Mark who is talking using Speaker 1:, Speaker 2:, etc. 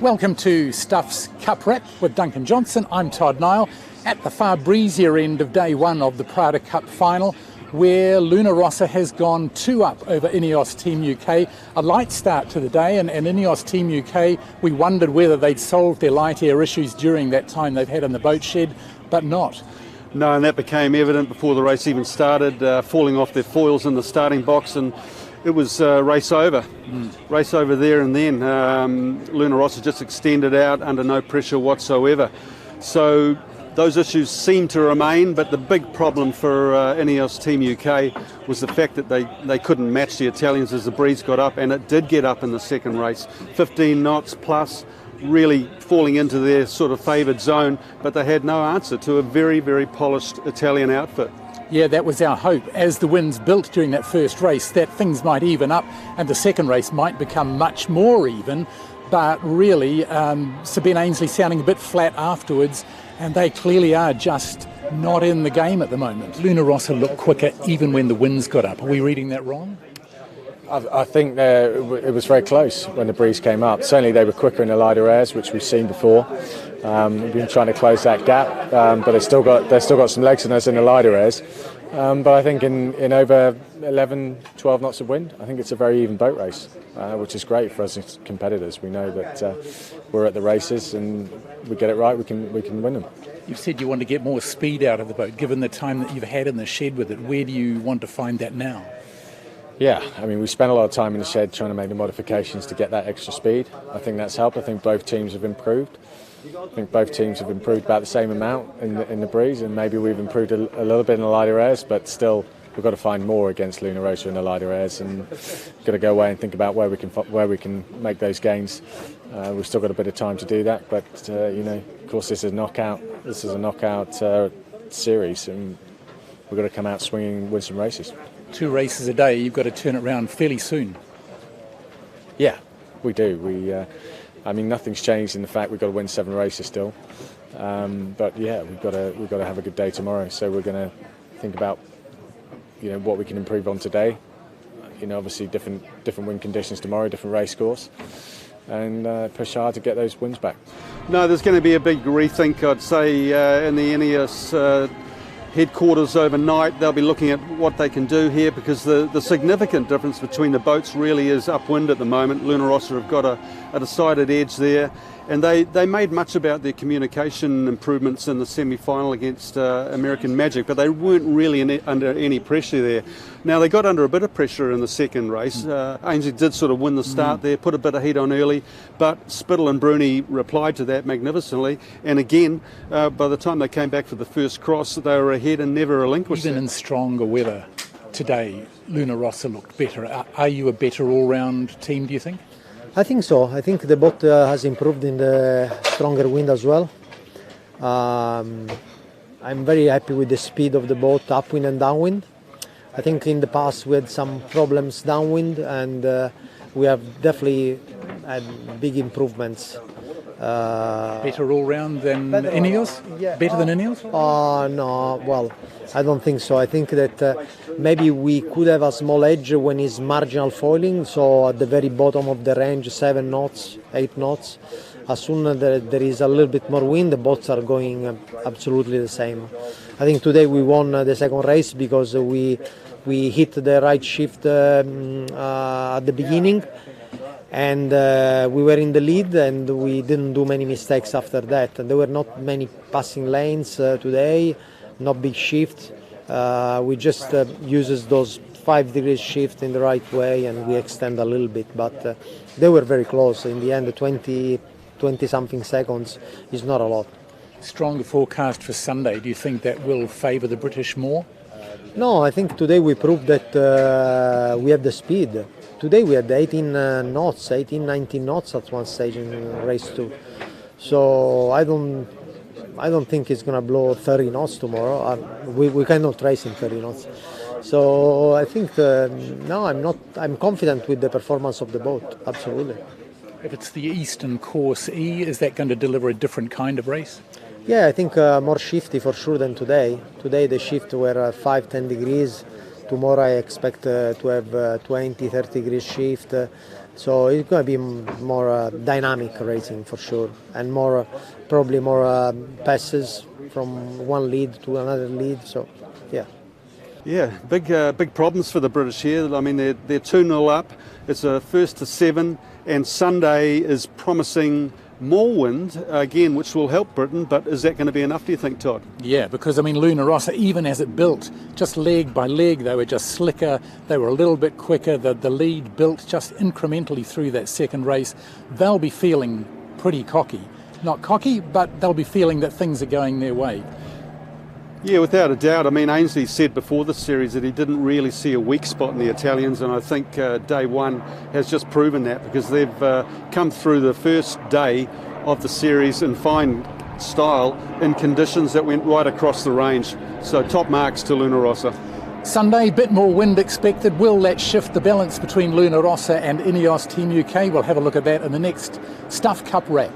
Speaker 1: Welcome to Stuff's Cup Wrap with Duncan Johnstone. I'm Todd, Niall, at the far breezier end of day one of the Prada Cup Final, where Rossa has gone 2-up over Ineos Team UK. A light start to the day, and Ineos Team UK, we wondered whether they'd solved their light air issues during that time they've had in the boat shed, but not.
Speaker 2: No, and that became evident before the race even started, falling off their foils in the starting box, and it was race over. Race over there and then. Rossa just extended out under no pressure whatsoever. So those issues seem to remain, but the big problem for Ineos Team UK was the fact that they couldn't match the Italians as the breeze got up, and it did get up in the second race. 15 knots plus, really falling into their sort of favoured zone, but they had no answer to a very, very polished Italian outfit.
Speaker 1: Yeah, that was our hope, as the winds built during that first race, that things might even up and the second race might become much more even. But really, Sabine Ainsley sounding a bit flat afterwards, and they clearly are just not in the game at the moment. Rossa looked quicker even when the winds got up. Are we reading that wrong?
Speaker 3: I think it was very close when the breeze came up. Certainly they were quicker in the lighter airs, which we've seen before. We've been trying to close that gap, but they've still got some legs in us in the lighter airs. But I think in over 11, 12 knots of wind, I think it's a very even boat race, which is great for us as competitors. We know that we're at the races, and we get it right, we can win them.
Speaker 1: You've said you want to get more speed out of the boat. Given the time that you've had in the shed with it, where do you want to find that now?
Speaker 3: Yeah, I mean, we spent a lot of time in the shed trying to make the modifications to get that extra speed. I think that's helped. I think both teams have improved. I think both teams have improved about the same amount in the breeze, and maybe we've improved a little bit in the lighter airs, but still we've got to find more against Rossa in the lighter airs, and got to go away and think about where we can make those gains. We've still got a bit of time to do that, but of course this is a knockout series, and we've got to come out swinging and win some races.
Speaker 1: 2 races a day, you've got to turn it around fairly soon.
Speaker 3: Yeah, we do. I mean, nothing's changed in the fact we've got to win 7 races still. But yeah, we've got to have a good day tomorrow. So we're going to think about what we can improve on today. Obviously different wind conditions tomorrow, different race course, and push hard to get those wins back.
Speaker 2: No, there's going to be a big rethink, I'd say, in the Ineos headquarters overnight. They'll be looking at what they can do here, because the significant difference between the boats really is upwind at the moment. Rossa have got a decided edge there, and they made much about their communication improvements in the semi-final against American Magic, but they weren't really under any pressure there. Now they got under a bit of pressure in the second race. Ainsley did sort of win the start there, put a bit of heat on early, but Spittle and Bruni replied to that magnificently, and again by the time they came back for the first cross, they were ahead and never relinquished.
Speaker 1: Even in stronger weather today, Rossa looked better. Are you a better all-round team, do you think?
Speaker 4: I think so. I think the boat has improved in the stronger wind as well. I'm very happy with the speed of the boat, upwind and downwind. I think in the past we had some problems downwind, and we have definitely had big improvements.
Speaker 1: Better all round than Ineos?
Speaker 4: Yeah.
Speaker 1: Better than Ineos?
Speaker 4: No, well, I don't think so. I think that maybe we could have a small edge when it's marginal foiling, so at the very bottom of the range, 7 knots, 8 knots. As soon as there is a little bit more wind, the boats are going absolutely the same. I think today we won the second race because we hit the right shift at the beginning, and we were in the lead, and we didn't do many mistakes after that. And there were not many passing lanes today, not big shift. We just uses those 5 degrees shift in the right way, and we extend a little bit, but they were very close. In the end, 20 something seconds is not a lot.
Speaker 1: Stronger forecast for Sunday. Do you think that will favour the British more?
Speaker 4: No, I think today we proved that we have the speed. Today we had 18 knots, 18, 19 knots at one stage in race 2. So I don't think it's going to blow 30 knots tomorrow. We cannot race in 30 knots. So I think I'm confident with the performance of the boat. Absolutely.
Speaker 1: If it's the Eastern Course E, is that going to deliver a different kind of race?
Speaker 4: Yeah, I think more shifty for sure than today. Today the shift were 5-10 degrees. Tomorrow I expect to have 20-30 degrees shift. So it's going to be more dynamic racing for sure, and probably more passes from one lead to another lead. So, yeah.
Speaker 2: Yeah, big problems for the British here. I mean, they're 2-0 up. It's a first to 7, and Sunday is promising more wind again, which will help Britain. But is that going to be enough, do you think, Todd?
Speaker 1: Yeah, because I mean, Luna Rossa, even as it built, just leg by leg, they were just slicker. They were a little bit quicker. The lead built just incrementally through that second race. They'll be feeling pretty cocky. Not cocky, but they'll be feeling that things are going their way.
Speaker 2: Yeah, without a doubt. I mean, Ainsley said before the series that he didn't really see a weak spot in the Italians, and I think day one has just proven that, because they've come through the first day of the series in fine style in conditions that went right across the range. So top marks to Luna Rossa.
Speaker 1: Sunday, bit more wind expected. Will that shift the balance between Luna Rossa and Ineos Team UK? We'll have a look at that in the next Stuff Cup wrap.